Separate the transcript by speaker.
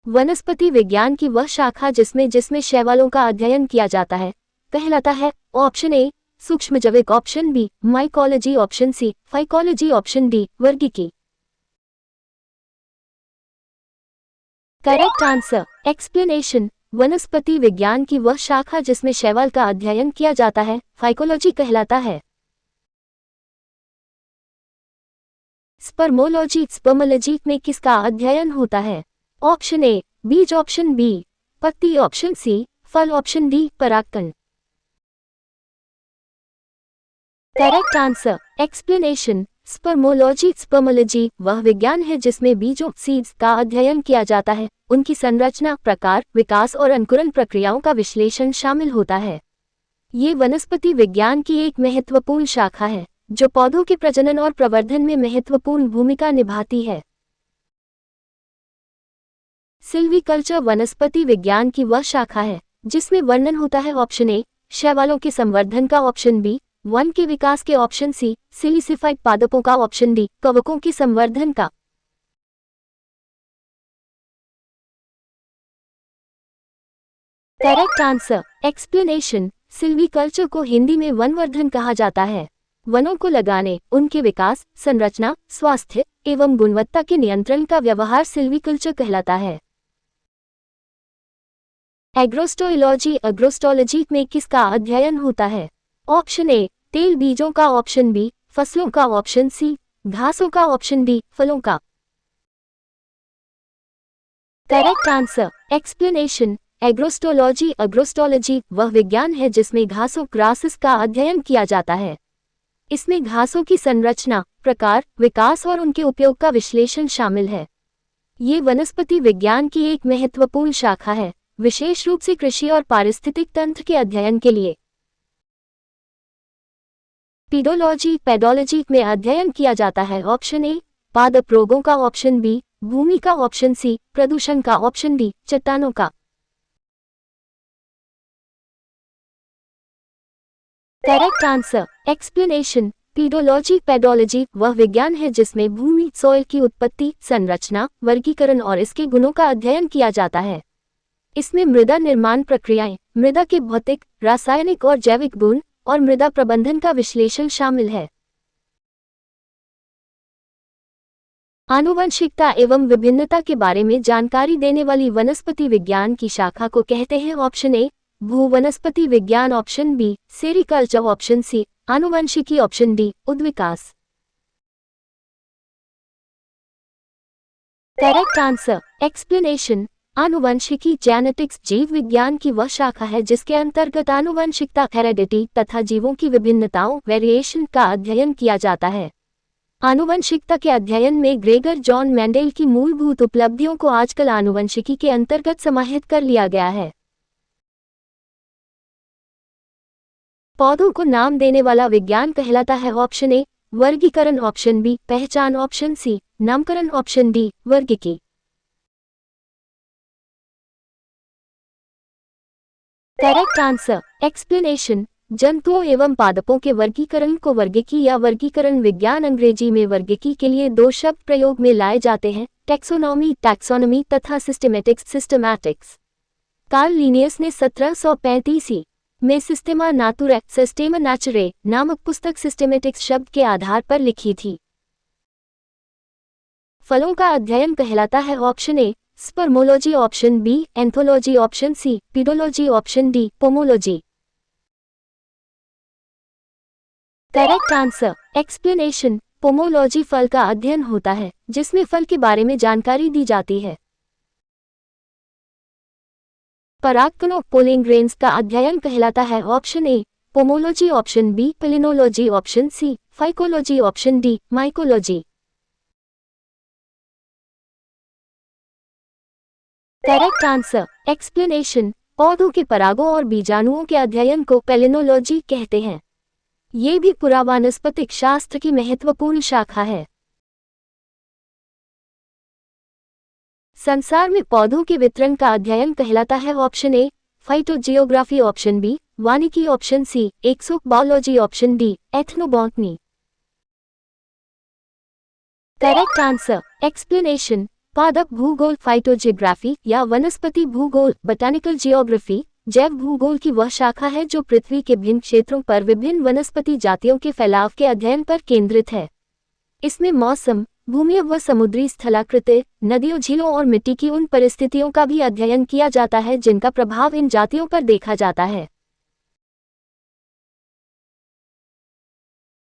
Speaker 1: वनस्पति विज्ञान की वह शाखा जिसमें शैवालों का अध्ययन किया जाता है कहलाता है ऑप्शन ए सूक्ष्मजैविक, ऑप्शन बी माइकोलॉजी, ऑप्शन सी फाइकोलॉजी, ऑप्शन डी वर्गीकी। Correct answer explanation. वनस्पति विज्ञान की वह शाखा जिसमें शैवाल का अध्ययन किया जाता है फाइकोलॉजी कहलाता है। स्पर्मोलॉजी, स्पर्मोलॉजी में किसका अध्ययन होता है? ऑप्शन ए बीज, ऑप्शन बी पत्ती, ऑप्शन सी फल, ऑप्शन डी परागकण। Correct answer explanation. स्पर्मोलॉजी वह विज्ञान है जिसमें बीजों सीड्स का अध्ययन किया जाता है, उनकी संरचना, प्रकार, विकास और अंकुरण प्रक्रियाओं का विश्लेषण शामिल होता है। ये वनस्पति विज्ञान की एक महत्वपूर्ण शाखा है जो पौधों के प्रजनन और प्रवर्धन में महत्वपूर्ण भूमिका निभाती है। सिल्वीकल्चर वनस्पति विज्ञान की वह शाखा है जिसमें वर्णन होता है ऑप्शन ए शैवालों के संवर्धन का, ऑप्शन बी वन के विकास के, ऑप्शन सी सिलिसिफाइड पादपों का, ऑप्शन डी कवकों के संवर्धन का। Correct answer explanation. सिल्वीकल्चर को हिंदी में वनवर्धन कहा जाता है। वनों को लगाने, उनके विकास, संरचना, स्वास्थ्य एवं गुणवत्ता के नियंत्रण का व्यवहार सिल्वीकल्चर कहलाता है। एग्रोस्टोलॉजी में किसका अध्ययन होता है? ऑप्शन ए तेल बीजों का, ऑप्शन बी फसलों का, ऑप्शन सी घासों का, ऑप्शन डी फलों का। Correct answer explanation. एग्रोस्टोलॉजी वह विज्ञान है जिसमें घासों ग्रासेस का अध्ययन किया जाता है। इसमें घासों की संरचना, प्रकार, विकास और उनके उपयोग का विश्लेषण शामिल है। ये वनस्पति विज्ञान की एक महत्वपूर्ण शाखा है, विशेष रूप से कृषि और पारिस्थितिक तंत्र के अध्ययन के लिए। पेडोलॉजी में अध्ययन किया जाता है ऑप्शन ए पादप रोगों का, ऑप्शन बी भूमि का, ऑप्शन सी प्रदूषण का, ऑप्शन डी चट्टानों का। Correct answer explanation. पेडोलॉजी वह विज्ञान है जिसमें भूमि सॉइल की उत्पत्ति, संरचना, वर्गीकरण और इसके गुणों का अध्ययन किया जाता है। इसमें मृदा निर्माण प्रक्रियाएं, मृदा के भौतिक, रासायनिक और जैविक गुण और मृदा प्रबंधन का विश्लेषण शामिल है। आनुवंशिकता एवं विभिन्नता के बारे में जानकारी देने वाली वनस्पति विज्ञान की शाखा को कहते हैं ऑप्शन ए भूवनस्पति विज्ञान, option B sericulture, option C आनुवंशिकी, ऑप्शन डी उद्विकास। Correct answer explanation. आनुवंशिकी जेनेटिक्स जीव विज्ञान की वह शाखा है जिसके अंतर्गत आनुवंशिकता, हेरेडिटी तथा जीवों की विभिन्नताओं वेरिएशन का अध्ययन किया जाता है। आनुवंशिकता के अध्ययन में ग्रेगर जॉन मेंडेल की मूलभूत उपलब्धियों को आजकल आनुवंशिकी के अंतर्गत समाहित कर लिया गया है। पौधों को नाम देने वाला विज्ञान कहलाता है ऑप्शन ए वर्गीकरण, ऑप्शन बी पहचान, ऑप्शन सी नामकरण, ऑप्शन डी वर्गीकी। Correct answer explanation. जंतुओं एवं पादपों के वर्गीकरण को वर्गीकी या वर्गीकरण विज्ञान अंग्रेजी में वर्गीकी के लिए दो शब्द प्रयोग में लाए जाते हैं, टैक्सोनॉमी तथा सिस्टमैटिक्स। कार्ल लिनियस ने 1735 में सिस्टेमा नेचुरे नामक पुस्तक सिस्टेमेटिक्स शब्द के आधार पर लिखी थी। फलों का अध्ययन कहलाता है option a spermology, option b anthology, option c pedology, option d pomology. Correct answer explanation. Pomology फल का अध्ययन होता है जिसमें फल के बारे में जानकारी दी जाती है। परागकणों पोलिंग ग्रेन्स का अध्ययन कहलाता है option a pomology, option b palynology, option C phycology, option d mycology. Correct answer explanation. पौधों के परागों और बीजाणुओं के अध्ययन को पेलिनोलॉजी कहते हैं। ये भी पुरावानस्पतिक शास्त्र की महत्वपूर्ण शाखा है। संसार में पौधों के वितरण का अध्ययन कहलाता है option A phytogeography, option B वानिकी, option C exobiology, option D ethnobotany. Correct answer explanation. पादप भूगोल फाइटोजियोग्राफी या वनस्पति भूगोल बॉटैनिकल जियोग्राफी जैव भूगोल की वह शाखा है जो पृथ्वी के भिन्न क्षेत्रों पर विभिन्न वनस्पति जातियों के फैलाव के अध्ययन पर केंद्रित है। इसमें मौसम, भूमि व समुद्री स्थलाकृति, नदियों, झीलों और मिट्टी की उन परिस्थितियों का भी अध्ययन किया जाता है जिनका प्रभाव इन जातियों पर देखा जाता है।